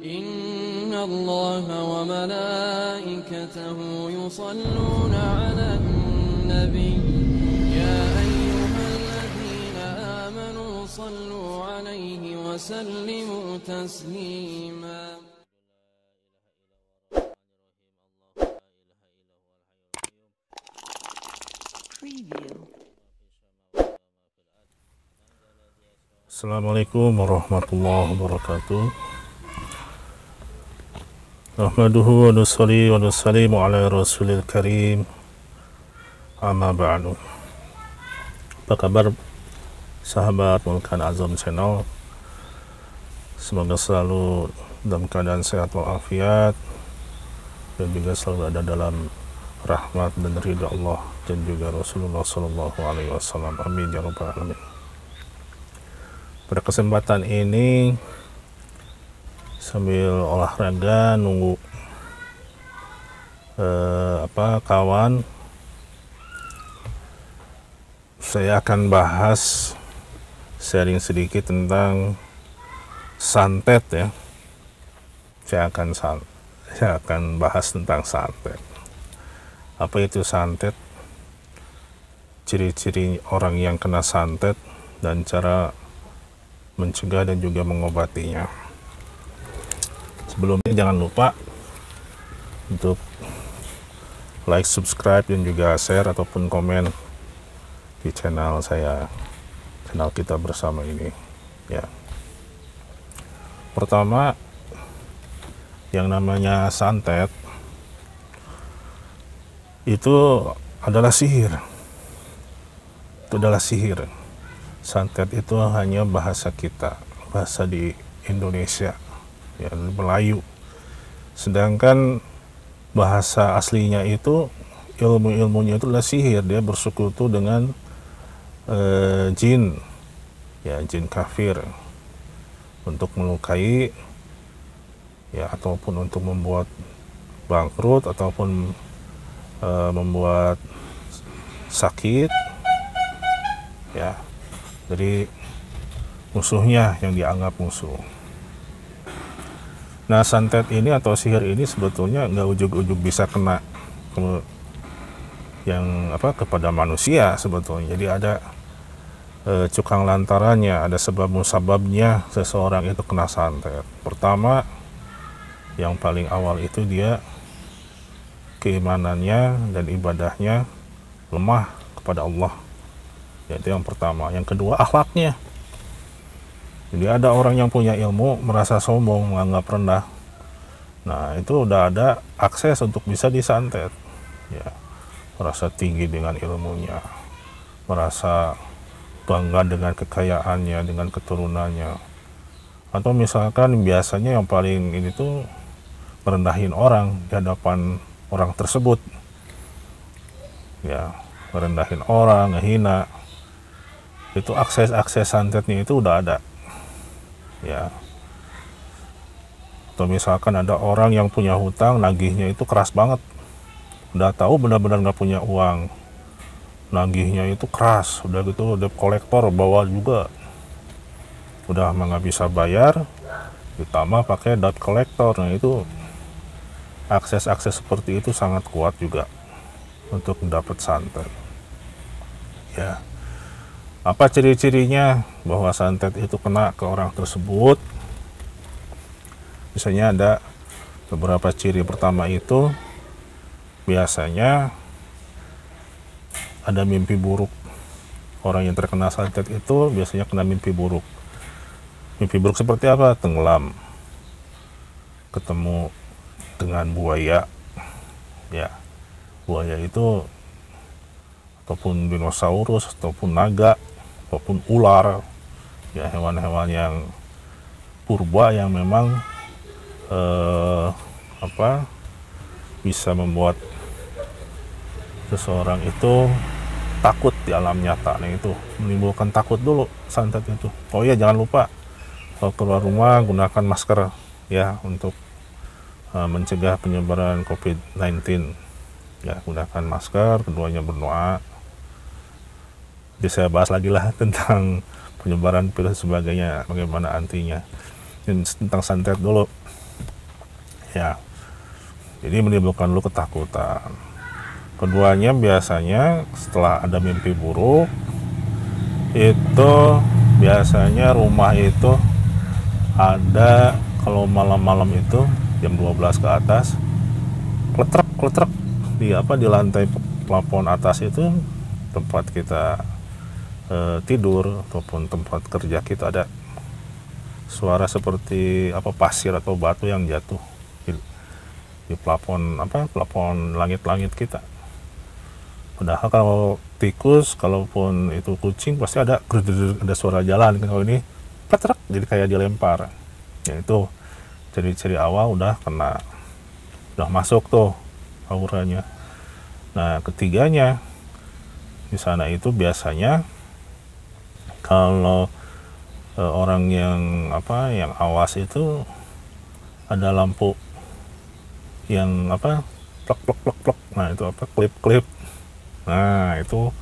إن الله وملائكته يصلون على النبي يا أيها الذين آمنوا صلوا عليه وسلموا تسليما. Assalamualaikum warahmatullahi wabarakatuh. Nahmaduhu wa nusalli wa nusallimu ala rasulil karim. Amma ba'du. Apa kabar sahabat Mulkan Azam Channel? Semoga selalu dalam keadaan sehat walafiat dan juga selalu ada dalam rahmat dan ridha Allah dan juga Rasulullah Sallallahu Alaihi Wasallam. Amin ya rabbal alamin. Pada kesempatan ini sambil olahraga nunggu kawan, saya akan bahas sharing sedikit tentang santet ya. Saya akan bahas tentang santet. Apa itu santet? Ciri-ciri orang yang kena santet dan cara mencegah dan juga mengobatinya. Sebelumnya jangan lupa untuk like, subscribe, dan juga share ataupun komen di channel saya, channel kita bersama ini ya. Pertama, yang namanya santet itu adalah sihir. Itu adalah sihir. Santet itu hanya bahasa kita, bahasa di Indonesia, ya, Melayu. Sedangkan bahasa aslinya itu, ilmunya itu adalah sihir. Dia bersekutu dengan jin, ya, jin kafir, untuk melukai, ya, ataupun untuk membuat bangkrut, ataupun membuat sakit, ya. Jadi musuhnya yang dianggap musuh. Nah, santet ini atau sihir ini sebetulnya nggak ujug-ujug bisa kena kepada manusia sebetulnya. Jadi ada cukang lantarannya, ada sebab musababnya seseorang itu kena santet. Pertama, yang paling awal itu dia keimanannya dan ibadahnya lemah kepada Allah. Itu yang pertama. Yang kedua, akhlaknya. Jadi ada orang yang punya ilmu merasa sombong, menganggap rendah. Nah, itu udah ada akses untuk bisa disantet. Ya, merasa tinggi dengan ilmunya, merasa bangga dengan kekayaannya, dengan keturunannya. Atau misalkan biasanya yang paling ini tuh merendahin orang di hadapan orang tersebut. Ya, merendahin orang, ngehina. Itu akses santetnya itu udah ada, ya. Atau misalkan ada orang yang punya hutang, nagihnya itu keras banget, udah tahu benar-benar nggak punya uang, nagihnya itu keras, udah gitu debt kolektor bawa juga, udah nggak bisa bayar, ditambah pakai debt kolektor. Nah, itu akses seperti itu sangat kuat juga untuk mendapat santet, ya. Apa ciri-cirinya bahwa santet itu kena ke orang tersebut? Misalnya ada beberapa ciri. Pertama itu biasanya ada mimpi buruk. Orang yang terkena santet itu biasanya kena mimpi buruk. Mimpi buruk seperti apa? Tenggelam, ketemu dengan buaya, ya. Buaya itu ataupun dinosaurus, ataupun naga, ataupun ular, ya, hewan-hewan yang purba yang memang bisa membuat seseorang itu takut di alam nyata. Nah, itu menimbulkan takut dulu santet itu. Oh iya, jangan lupa kalau keluar rumah gunakan masker, ya, untuk mencegah penyebaran COVID-19. Ya, gunakan masker, keduanya berdoa. Jadi saya bahas lagi lah tentang penyebaran virus sebagainya, bagaimana antinya. Ini tentang santet dulu. ya. Jadi menimbulkan lu ketakutan. Keduanya biasanya setelah ada mimpi buruk itu biasanya rumah itu ada, kalau malam-malam itu jam 12 ke atas, kletrek di lantai plafon atas itu tempat kita tidur ataupun tempat kerja kita, ada suara seperti pasir atau batu yang jatuh di plafon langit-langit kita. Padahal kalau tikus, kalaupun itu kucing, pasti ada suara jalan. Kalau ini pletrek, jadi kayak dilempar. Ya itu ciri-ciri awal udah kena, udah masuk tuh auranya. Nah, ketiganya di sana itu biasanya kalau orang yang awas itu ada lampu yang plek. Nah, itu klip. Nah, itu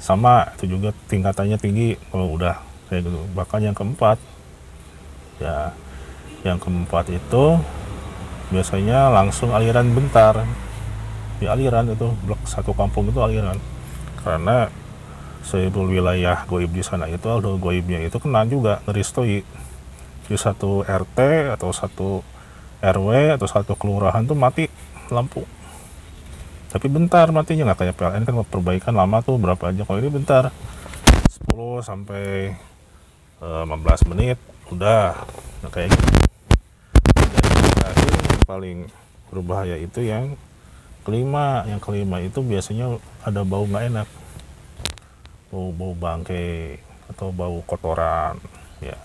sama, itu juga tingkatannya tinggi kalau udah kayak gitu. Bahkan yang keempat itu biasanya langsung aliran bentar. Di aliran itu blok satu kampung itu aliran. Karena seluruh wilayah goib di sana itu, aldo goibnya itu kena juga, ngeristoi. Di satu RT atau satu RW atau satu kelurahan tuh mati lampu. Tapi bentar matinya, nggak kayak PLN kan perbaikan lama tuh berapa aja. Kalau ini bentar, 10 sampai 15 menit udah. Nah, kayak gitu. Dan terakhir yang paling berbahaya itu yang kelima. Yang kelima itu biasanya ada bau nggak enak, bau bangkai atau bau kotoran, ya.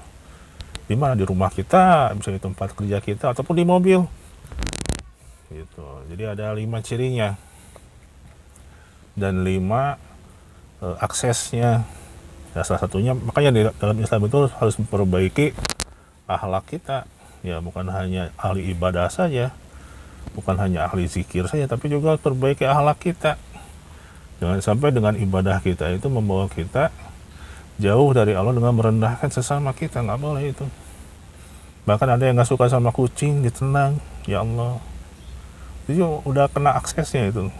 Di mana? Di rumah kita, bisa di tempat kerja kita, ataupun di mobil gitu. Jadi ada 5 cirinya dan 5 aksesnya. Ya, salah satunya makanya dalam Islam itu harus memperbaiki akhlak kita, ya, bukan hanya ahli ibadah saja, bukan hanya ahli zikir saja, tapi juga perbaiki akhlak kita. Jangan sampai dengan ibadah kita itu membawa kita jauh dari Allah dengan merendahkan sesama kita. Nggak boleh itu. Bahkan ada yang nggak suka sama kucing, ditendang, ya Allah. Itu udah kena aksesnya itu,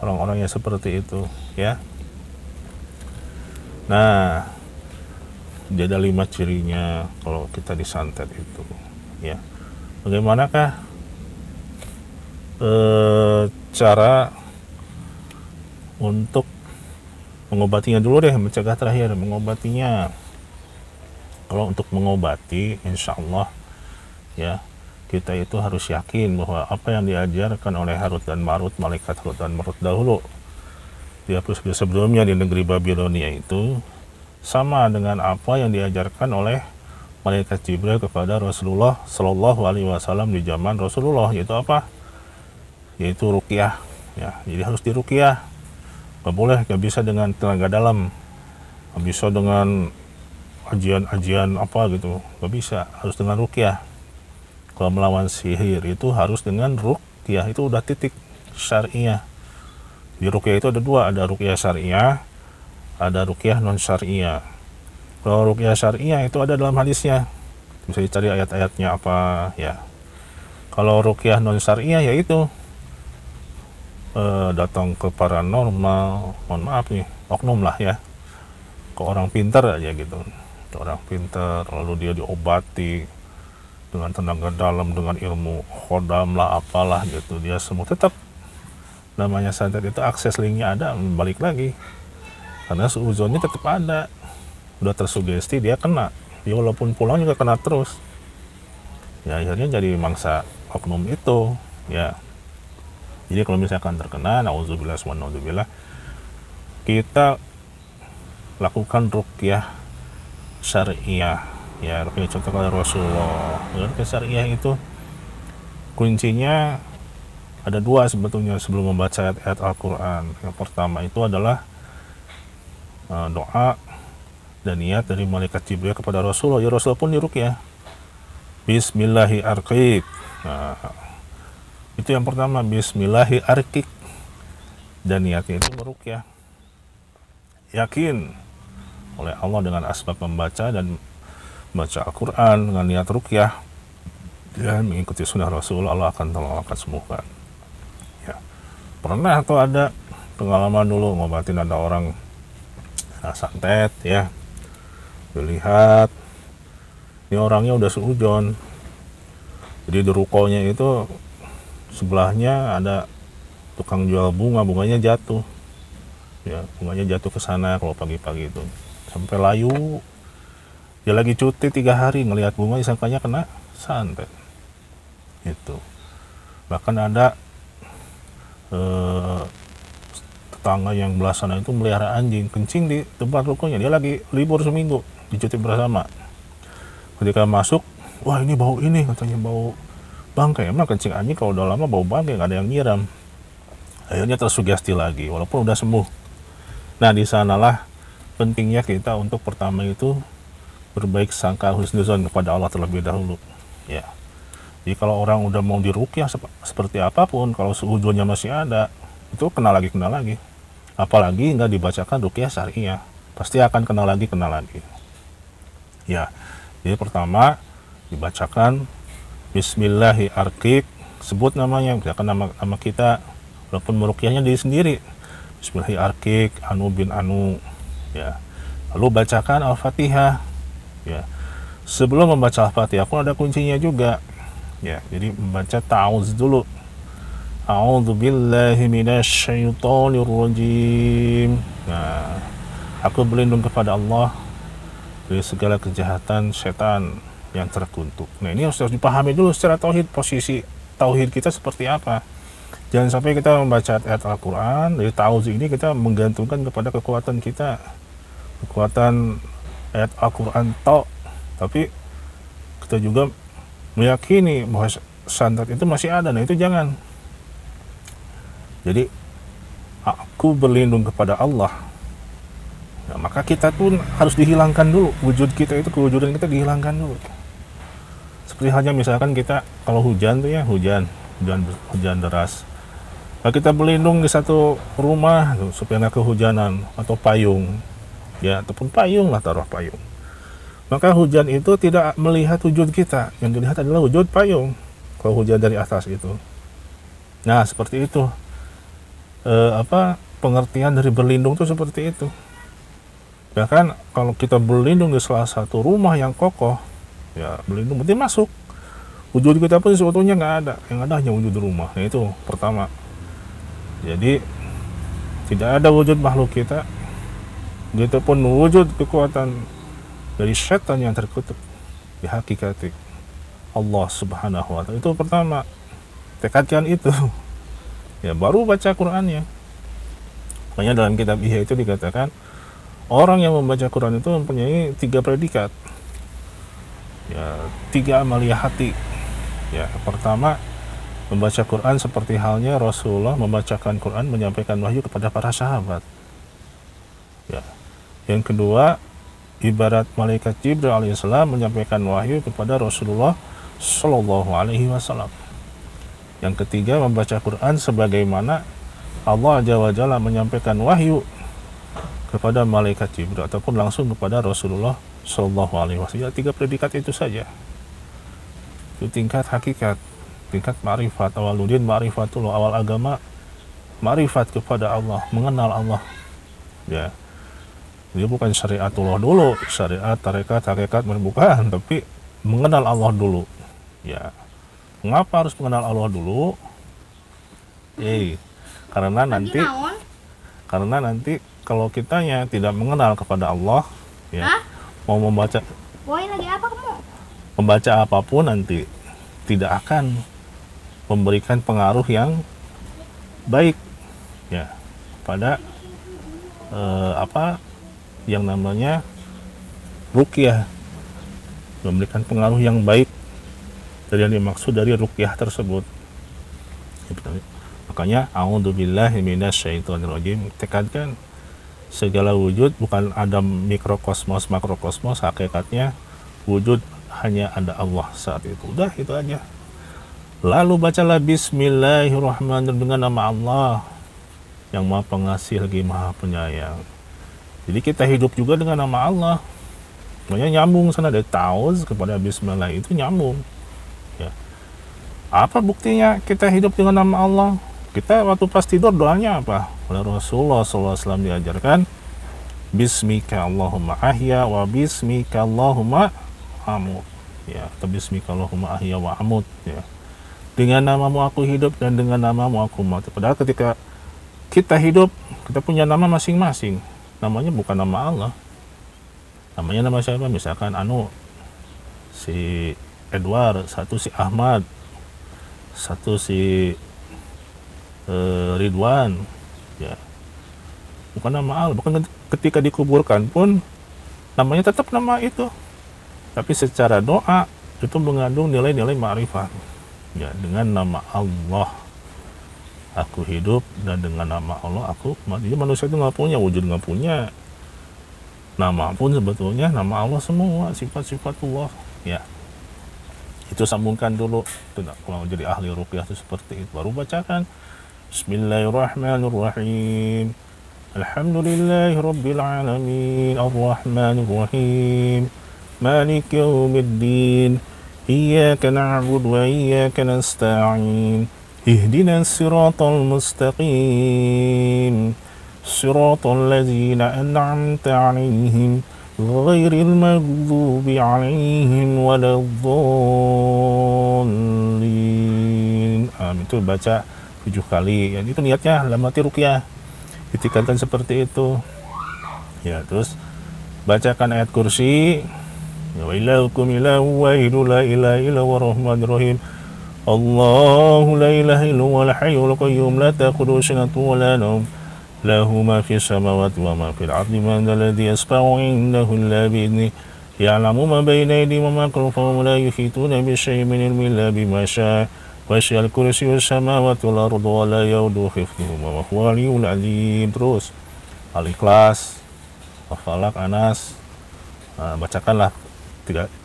orang-orang yang seperti itu, ya. Nah, dia ada 5 cirinya kalau kita disantet itu, ya. Bagaimanakah cara untuk mengobatinya dulu deh, mencegah terakhir, mengobatinya. Kalau untuk mengobati, insya Allah, ya, kita itu harus yakin bahwa apa yang diajarkan oleh Harut dan Marut, malaikat Harut dan Marut dahulu di episode sebelumnya di negeri Babilonia itu sama dengan apa yang diajarkan oleh malaikat Jibril kepada Rasulullah Shallallahu Alaihi Wasallam di zaman Rasulullah, yaitu apa? Yaitu ruqyah, ya. Jadi harus diruqyah. Gak boleh, gak bisa dengan tenaga dalam, gak bisa dengan ajian apa gitu, gak bisa, harus dengan ruqyah. Kalau melawan sihir itu harus dengan ruqyah, itu udah titik syariah. Di ruqyah itu ada 2, ada ruqyah syariah, ada ruqyah non syariah. Kalau ruqyah syariah itu ada dalam hadisnya, bisa dicari ayat-ayatnya apa, ya. Kalau ruqyah non syariah yaitu datang ke paranormal, mohon maaf nih, oknum lah ya, ke orang pintar aja gitu, ke orang pintar, lalu dia diobati dengan tenaga dalam, dengan ilmu khodam lah, apalah gitu, dia semua tetap namanya santet itu, akses linknya ada, balik lagi, karena suuzonnya tetap ada, udah tersugesti, dia kena, dia walaupun pulang juga kena terus, ya akhirnya jadi mangsa oknum itu, ya. Jadi kalau misalkan terkena, na'udzubillah, kita lakukan ruqyah syariah, ya, ruqyah contoh kalau Rasulullah. Ruqyah syariah itu kuncinya ada 2 sebetulnya sebelum membaca ayat-ayat Al-Quran. Yang pertama itu adalah doa dan niat dari malaikat Jibril kepada Rasulullah. Ya, Rasulullah pun diruqyah, Bismillahirrahmanirrahim. Nah, itu yang pertama, Bismillahirrahmanirrahim, dan niatnya itu meruqyah, yakin oleh Allah dengan asbab membaca dan baca Al-Quran dengan niat ruqyah, dan mengikuti sunnah Rasul, Allah akan tolong, akan sembuhkan. Ya, pernah tuh ada pengalaman dulu ngobatin ada orang santet ya, dilihat ini orangnya udah seujon, jadi di rukonya itu sebelahnya ada tukang jual bunga, bunganya jatuh ya, bunganya jatuh ke sana kalau pagi-pagi itu sampai layu. Dia lagi cuti 3 hari ngelihat bunga disangkanya kena santet itu. Bahkan ada tetangga yang belah sana itu melihara anjing kencing di tempat rukonya, dia lagi libur seminggu di cuti bersama. Ketika masuk, wah ini bau ini, katanya bau bangkai. Emang kencing anjing kalau udah lama bau bangkai, nggak ada yang nyiram. Akhirnya tersugesti lagi walaupun udah sembuh. Nah di sanalah pentingnya kita untuk pertama itu berbaik sangka, husnuzon kepada Allah terlebih dahulu ya. Jadi kalau orang udah mau diruqyah seperti apapun, kalau seujurnya masih ada, itu kena lagi. Apalagi nggak dibacakan ruqyah syariah, pasti akan kena lagi ya. Jadi pertama dibacakan Bismillahirrahmanirrahim, sebut namanya, misalkan nama kita, walaupun meruqyahnya diri sendiri, Bismillahirrahmanirrahim, Anu bin Anu ya. Lalu bacakan Al-Fatihah ya. Sebelum membaca Al-Fatihah pun ada kuncinya juga ya. Jadi membaca ta'awuz dulu. A'udzu billahi minasyaitonir rajim. Nah, aku berlindung kepada Allah dari segala kejahatan setan yang terkutuk. Nah, ini harus dipahami dulu secara tauhid, posisi tauhid kita seperti apa. Jangan sampai kita membaca ayat Al-Qur'an, dari ta'awuz ini kita menggantungkan kepada kekuatan kita, kekuatan ayat Al-Qur'an tapi kita juga meyakini bahwa santet itu masih ada. Nah itu jangan. Jadi aku berlindung kepada Allah, nah, maka kita pun harus dihilangkan dulu wujud kita itu, kewujudan kita dihilangkan dulu. Seperti halnya misalkan kita kalau hujan tuh ya, hujan deras, nah, kita berlindung di satu rumah tuh, supaya nggak kehujanan, atau payung ya, ataupun payung lah, taruh payung, maka hujan itu tidak melihat wujud kita, yang dilihat adalah wujud payung kalau hujan dari atas itu. Nah seperti itu pengertian dari berlindung itu seperti itu. Bahkan kalau kita berlindung di salah satu rumah yang kokoh ya, berlindung berarti masuk, wujud kita pun sebetulnya nggak ada, yang ada hanya wujud rumah. Nah itu pertama. Jadi tidak ada wujud makhluk kita, gitu pun wujud kekuatan dari setan yang terkutuk di hakikati Allah subhanahu wa ta'ala. Itu pertama, tekadkan itu ya, baru baca Qur'annya. Makanya dalam kitab Ihya itu dikatakan orang yang membaca Quran itu mempunyai 3 predikat ya, 3 amalia hati ya. Pertama, membaca Quran seperti halnya Rasulullah membacakan Quran, menyampaikan wahyu kepada para sahabat ya. Yang kedua, ibarat malaikat Jibril alaihissalam menyampaikan wahyu kepada Rasulullah Shallallahu alaihi wasallam. Yang ketiga, membaca Quran sebagaimana Allah Azza Jalla menyampaikan wahyu kepada malaikat Jibril ataupun langsung kepada Rasulullah Shallallahu alaihi wasallam. 3 predikat itu saja. Itu tingkat hakikat, tingkat ma'rifat, awaludin ma'rifatullah, awal agama ma'rifat kepada Allah, mengenal Allah ya. Jadi bukan syariatullah dulu, syariat, tarekat, hakikat, bukan, tapi mengenal Allah dulu ya. Mengapa harus mengenal Allah dulu? Karena nanti kalau kitanya tidak mengenal kepada Allah ya, mau membaca apapun nanti tidak akan memberikan pengaruh yang baik ya pada yang namanya ruqyah, memberikan pengaruh yang baik dari yang dimaksud dari ruqyah tersebut. Makanya a'udzubillahi minasyaitonirrajim, tekadkan segala wujud bukan ada mikrokosmos makrokosmos, hakikatnya wujud hanya ada Allah saat itu. Udah itu aja. Lalu bacalah Bismillahirrahmanirrahim dengan nama Allah yang Maha Pengasih lagi Maha Penyayang. Jadi kita hidup juga dengan nama Allah. Makanya nyambung sana, dari ta'awuz kepada Bismillah itu nyambung ya. Apa buktinya kita hidup dengan nama Allah? Kita waktu pas tidur doanya apa? Oleh Rasulullah SAW diajarkan, Bismika Allahumma ahya wa bismika Allahumma amut. Ya, atau Bismika Allahumma ahya wa amut. Ya. Dengan namamu aku hidup dan dengan namamu aku mati. Padahal ketika kita hidup, kita punya nama masing-masing. Namanya bukan nama Allah. Namanya nama siapa? Misalkan si Edward, satu si Ahmad, satu si Ridwan, ya, bukan nama Allah. Bukan ketika dikuburkan pun namanya tetap nama itu, tapi secara doa itu mengandung nilai-nilai ma'rifat. Ya, dengan nama Allah aku hidup dan dengan nama Allah aku mati. Jadi manusia itu nggak punya wujud, nggak punya nama pun, sebetulnya nama Allah semua, sifat-sifat Allah. Ya, itu sambungkan dulu. Tidak, kalau jadi ahli ruqyah itu seperti itu. Baru bacakan Bismillahirrahmanirrahim. Alhamdulillahi rabbil alamin. Arrahmanirrahim. Malik yaumiddin. Iyyaka na'budu wa iyyaka nasta'in. Ihdinas siratal mustaqim. Siratal ladzina an'amta 'alaihim ghairil maghdubi 'alaihim waladdallin. Itu baca 7 kali. Ya, itu niatnya dalam arti ruqyah. Ditingkatkan seperti itu. Ya, terus bacakan ayat kursi. Wa ilahukum ilahu wahidu la ilaha illa huwa rahmanir rahim. Allahu la ilaha illa huwal hayyul qayyum la ta'khudhuhu sinatun wa la nawm. Lahu ma fis samawati wa ma fil ardi. Man dhal ladzi yashfa'u 'indahu illa bi'idhnihi. Ya'lamu ma bayna aydihim wa ma khalfahum wa la yuhituna bi syai'in min ilmihi illa bima syaa'. Wasi'al kursiyyuhu samawati wal arda wa la ya'uduhu hifdhuhuma wa huwal 'aliyyul 'azim. Terus Al-Ikhlas, Al-Falaq, Anas. Bacakanlah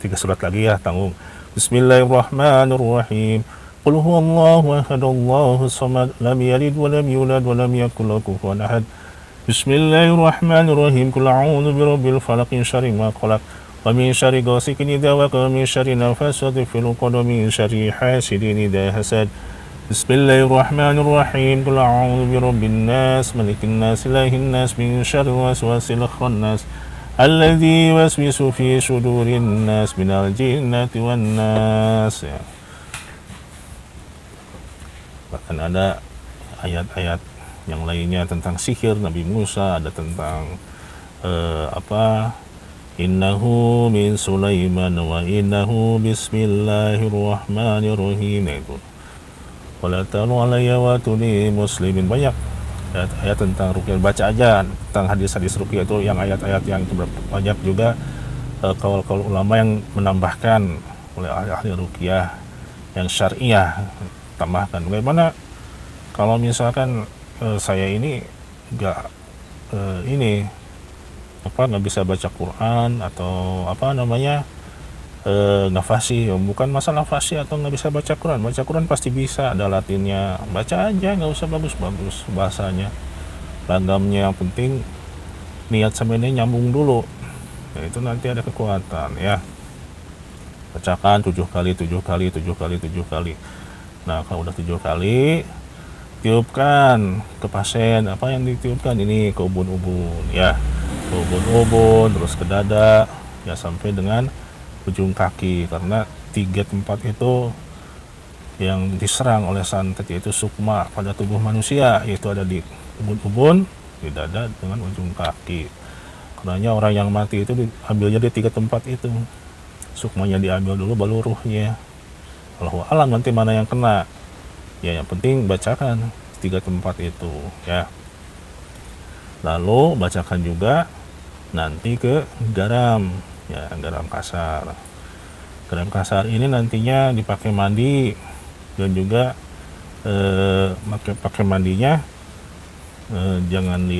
tiga surat lagi ya, tanggung. Bismillahirrahmanirrahim. Qul huwallahu ahad, Allahus samad, lam yalid wa lam yulad wa lam yakul lahu kufuwan ahad. Bismillahirrahmanirrahim. Qul a'udzu birabbil falaq min syarri ma khalaq wa min syarri ghasiqin idza waqa wa min syarri nafasathi fil 'uqad wa min syarri hasidin idza hasad. Bismillahirrahmanirrahim. Qul a'udzu birabbin nas, malikin nas, ilahin nas, min syarri waswasil khannas alladzi yuwaswisu fi sudurin nas minal jinnati wan nas. Ya. Bahkan ada ayat-ayat yang lainnya tentang sihir Nabi Musa, ada tentang innahu min Sulaiman wa innahu bismillahirrahmanirrahim. Itu wala ta'lu alayya wa tuni muslimin. Banyak ayat tentang ruqyah, baca aja tentang hadis-hadis ruqyah itu, yang ayat-ayat yang itu banyak juga kaul-kaul ulama yang menambahkan oleh ahli ruqyah yang syariah, tambahkan. Bagaimana kalau misalkan saya ini nggak bisa baca Quran atau nggak fasih. Bukan masalah fasih atau nggak bisa baca Quran pasti bisa, ada latinnya, baca aja, nggak usah bagus-bagus bahasanya, langgamnya, yang penting niat sama ini nyambung dulu, ya, itu nanti ada kekuatan. Ya, bacakan 7 kali. Nah, kalau udah 7 kali, tiupkan ke pasien. Apa yang ditiupkan? Ini ke ubun-ubun, ya, ke ubun-ubun, terus ke dada, ya, sampai dengan ujung kaki, karena 3 tempat itu yang diserang oleh santet, yaitu sukma pada tubuh manusia, yaitu ada di ubun-ubun, di dada, dengan ujung kaki. Karena orang yang mati itu diambilnya di 3 tempat itu, sukmanya diambil dulu baru ruhnya. Allahu alam nanti mana yang kena, ya, yang penting bacakan 3 tempat itu, ya. Lalu bacakan juga nanti ke garam, ya, garam kasar. Garam kasar ini nantinya dipakai mandi, dan juga pakai mandinya jangan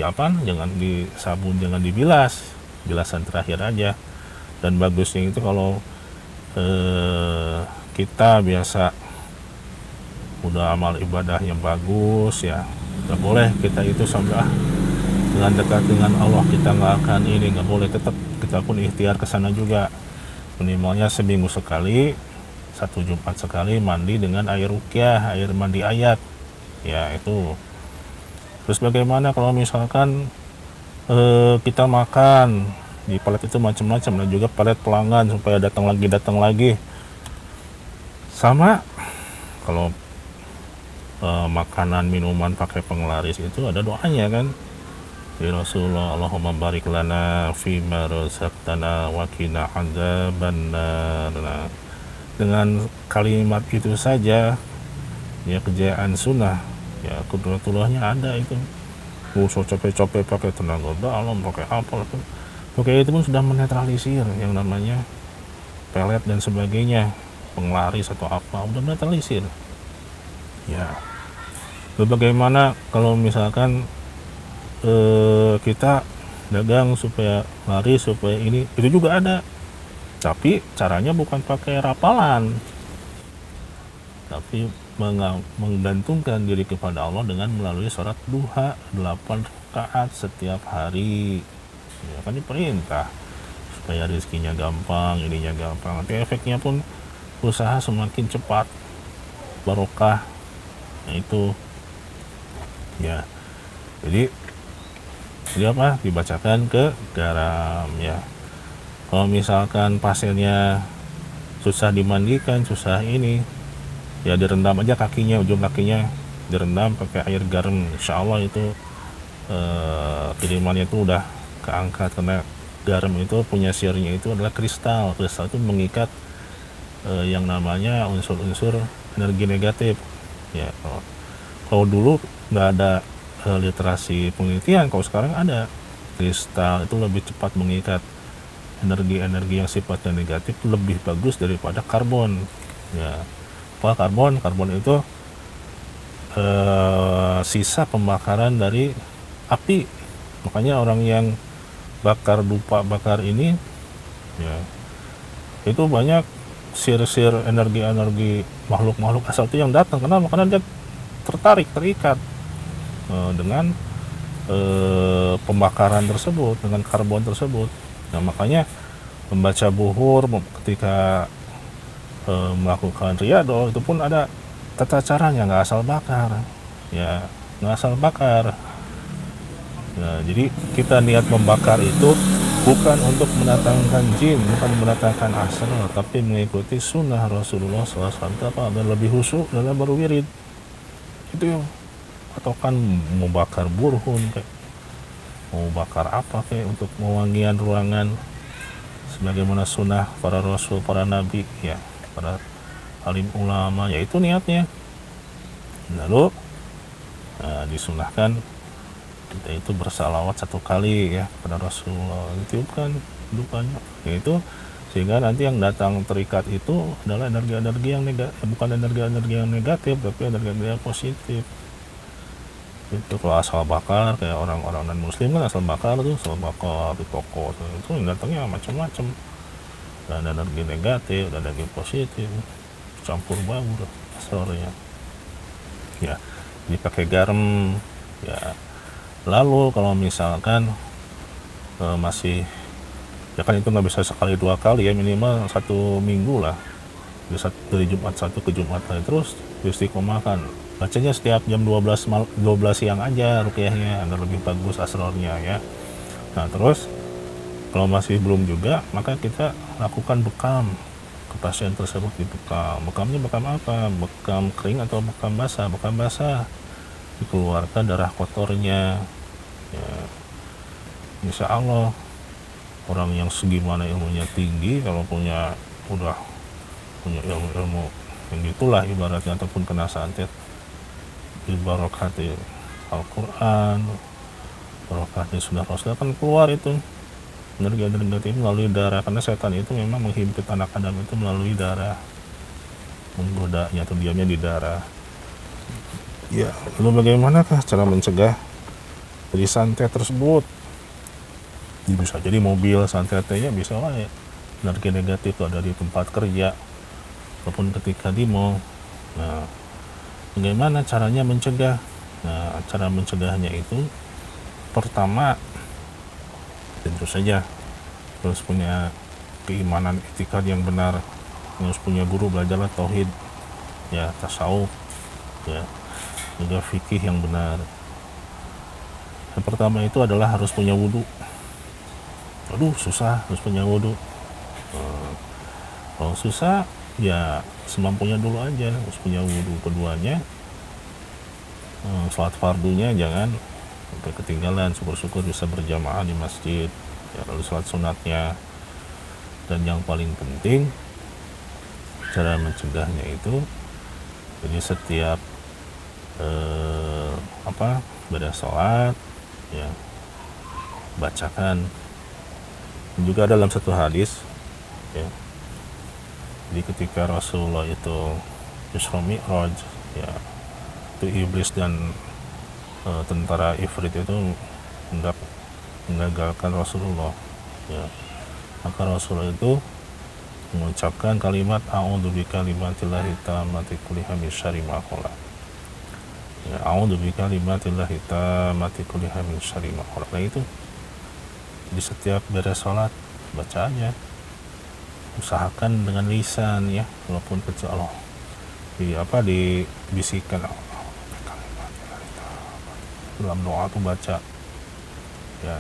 disabun, jangan dibilas, bilasan terakhir aja. Dan bagusnya itu kalau kita biasa udah amal ibadahnya bagus, ya, nggak boleh kita itu sampai dengan dekat dengan Allah kita nggak akan ini, nggak boleh. Tetap kita pun ikhtiar ke sana juga, minimalnya seminggu sekali 1 1 Jumat sekali mandi dengan air ruqyah, air mandi ayat. Ya, itu. Terus bagaimana kalau misalkan kita makan di pelet itu macam-macam, dan juga pelet pelanggan supaya datang lagi. Sama kalau makanan minuman pakai penglaris itu ada doanya kan. Ya Rasulullah, Allahumma barik lana fima razaqtana wa qina adzabannar. Nah, dengan kalimat itu saja ya kejayaan sunnah, ya kudratullahnya ada itu. Usah capek-capek pakai tenaga dalam, pakai apa, pakai itu pun sudah menetralisir yang namanya pelet dan sebagainya, penglaris atau apa, udah menetralisir. Ya, lalu bagaimana kalau misalkan kita dagang supaya laris, supaya ini, itu juga ada, tapi caranya bukan pakai rapalan, tapi menggantungkan diri kepada Allah dengan melalui sholat duha 8 rakaat setiap hari. Ya kan diperintah supaya rezekinya gampang, ininya gampang, nanti efeknya pun usaha semakin cepat, barokah. Nah itu ya, jadi apa, dibacakan ke garam ya. Kalau misalkan pasiennya susah dimandikan, susah ini, ya direndam aja kakinya, ujung kakinya direndam pakai air garam, insya Allah itu kirimannya itu udah keangkat, karena garam itu punya sirnya itu adalah kristal itu mengikat yang namanya unsur-unsur energi negatif ya. Kalau dulu nggak ada literasi penelitian, kalau sekarang ada, kristal itu lebih cepat mengikat energi-energi yang sifatnya negatif, lebih bagus daripada karbon ya. Karbon itu sisa pembakaran dari api, makanya orang yang bakar dupa, bakar ini ya, itu banyak sir-sir energi-energi makhluk-makhluk asal itu yang datang. Kenapa? Karena dia terikat dengan pembakaran tersebut, dengan karbon tersebut. Nah makanya membaca buhur ketika melakukan riyadhah itu pun ada tata caranya, nggak asal bakar ya, nggak asal bakar. Nah, jadi kita niat membakar itu bukan untuk mendatangkan jin, bukan mendatangkan asrar, tapi mengikuti sunnah Rasulullah SAW, dan lebih khusyuk dalam berwirid itu yang. Atau kan mau bakar burhun kayak, mau bakar apa kayak untuk mewangian ruangan sebagaimana sunnah para rasul, para nabi ya, para alim ulama, yaitu niatnya. Lalu disunahkan kita itu bersalawat 1 kali ya pada Rasulullah, ditiupkan dupanya, yaitu sehingga nanti yang datang terikat itu adalah energi-energi yang negatif, bukan energi-energi yang negatif, tapi energi-energi yang positif. Itu kalau asal bakar kayak orang-orang non muslim kan, asal bakar tuh, asal bakar di toko itu yang datangnya macam-macam, dan energi negatif dan energi positif campur baur asalnya ya, dipakai garam ya. Lalu kalau misalkan masih ya kan itu nggak bisa sekali 2 kali ya, minimal 1 minggu lah, dari Jumat 1 ke Jumat lain, terus istiqomahkan bacanya setiap jam 12 siang aja ruqyahnya, agar lebih bagus asrornya ya. Nah terus kalau masih belum juga, maka kita lakukan bekam ke pasien tersebut. Di bekamnya bekam apa, bekam kering atau bekam basah. Bekam basah dikeluarkan darah kotornya ya. Insya Allah orang yang segimana ilmunya tinggi, kalau udah punya ilmu yang gitulah ibaratnya, ataupun kena santet, ibarakati Al-Quran, barakati sunnah Rasul, kan keluar itu energi-energi negatif melalui darah, karena setan itu memang menghimpit anak Adam itu melalui darah, menggodanya atau diamnya di darah ya. Lalu bagaimanakah cara mencegah dari santet tersebut? Bisa jadi mobil santetnya bisa lah ya, energi negatif itu ada di tempat kerja ataupun ketika di mall. Nah bagaimana caranya mencegah? Nah cara mencegahnya itu pertama, tentu saja harus punya keimanan, etika yang benar harus punya guru, belajarlah tauhid, ya, tasawuf, ya, juga fikih yang benar. Yang pertama itu adalah harus punya wudhu. Aduh, susah, harus punya wudhu. Kalau susah, ya semampunya dulu aja, harus punya wudhu. Keduanya, sholat fardunya jangan sampai ketinggalan, syukur-syukur bisa berjamaah di masjid, ya, lalu sholat sunatnya. Dan yang paling penting, cara mencegahnya itu, jadi setiap beres sholat, ya, bacakan. Dan juga dalam satu hadis, ya, jadi ketika Rasulullah itu Isra Mi'raj, ya, itu iblis dan tentara Ifrit itu hendak menggagalkan Rasulullah, ya, maka Rasulullah itu mengucapkan kalimat a'udzu bikalimatillahi tammati kulliha min syarri ma khalaq. Ya, a'udzu bikalimatillahi tammati kulliha min syarri ma khalaq. Nah, itu di setiap beres sholat baca aja, usahakan dengan lisan, ya, walaupun kecil, Allah dibisikkan dalam doa tuh baca, ya,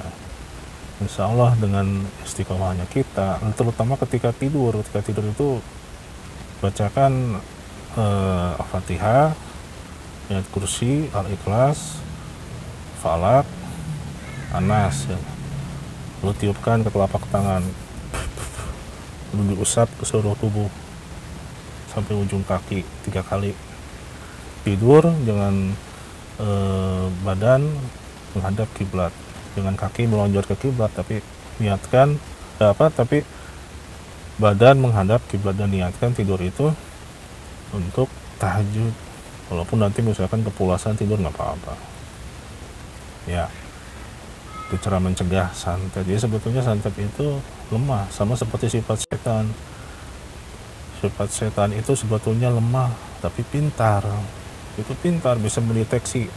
insya Allah dengan istiqomahnya kita, terutama ketika tidur itu bacakan Al-Fatihah, ayat kursi, Al-Ikhlas, Falak, Anas, ya. Lalu tiupkan ke telapak tangan, lalu diusap ke seluruh tubuh sampai ujung kaki 3 kali. Tidur jangan badan menghadap kiblat, dengan kaki melonjor ke kiblat, tapi niatkan tapi badan menghadap kiblat, dan niatkan tidur itu untuk tahajud. Walaupun nanti misalkan kepulasan tidur nggak apa-apa, ya. Itu cara mencegah santet. Jadi sebetulnya santet itu lemah, sama seperti sifat setan. Sifat setan itu sebetulnya lemah, tapi pintar. Itu pintar, bisa mendeteksi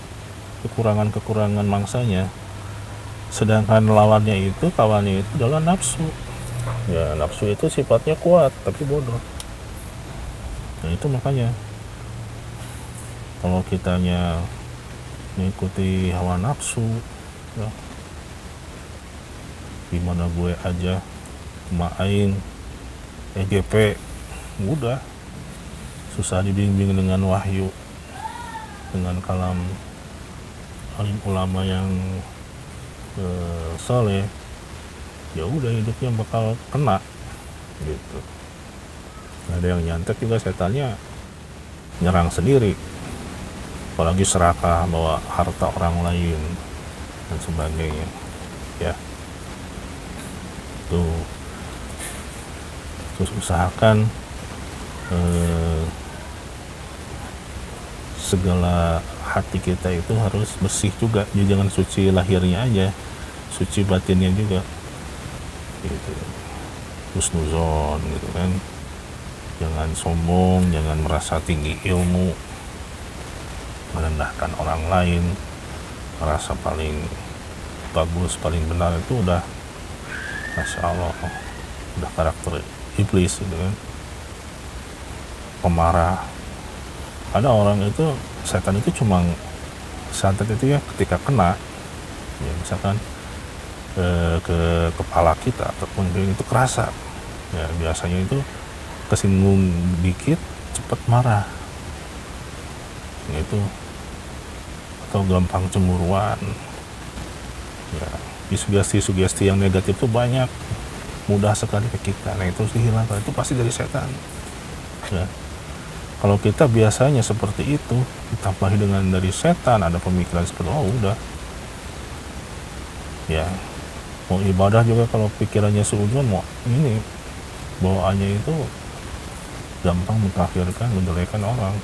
kekurangan-kekurangan mangsanya. Sedangkan kawannya itu adalah nafsu. Ya, nafsu itu sifatnya kuat tapi bodoh. Nah, itu makanya kalau kitanya mengikuti hawa nafsu, ya, gimana gue aja, main EGP, udah susah dibimbing dengan wahyu, dengan kalam alim ulama yang soleh, ya udah hidupnya bakal kena gitu. Ada yang nyantet juga setannya nyerang sendiri, apalagi serakah bawa harta orang lain dan sebagainya, ya. Terus usahakan segala hati kita itu harus bersih juga. Jadi jangan suci lahirnya aja, suci batinnya juga gitu. Husnuzon gitu kan, jangan sombong, jangan merasa tinggi ilmu, merendahkan orang lain, merasa paling bagus, paling benar. Itu udah, Masya Allah, udah karakter iblis gitu kan, pemarah. Ada orang itu, setan itu cuma santet itu ya ketika kena, ya misalkan ke kepala kita ataupun itu kerasa, ya biasanya itu kesinggung dikit cepat marah, itu, atau gampang cemburuan, ya. Sugesti yang negatif itu banyak, mudah sekali ke kita. Nah, itu harus dihilangkan, itu pasti dari setan, ya. Kalau kita biasanya seperti itu, ditambahi dengan dari setan, ada pemikiran seperti udah, ya, mau ibadah juga kalau pikirannya suudzon, mau ini bawaannya itu gampang mengkafirkan, menjelekan orang,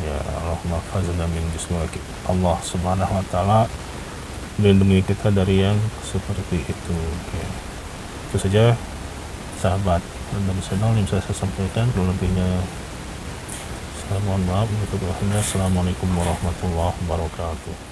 ya. Allahumma fazna min jismaki, Allah subhanahu wa ta'ala melindungi kita dari yang seperti itu. Oke. Itu saja sahabat dan channel yang bisa saya sampaikan. Kalau lebihnya saya mohon maaf. Assalamualaikum warahmatullahi wabarakatuh.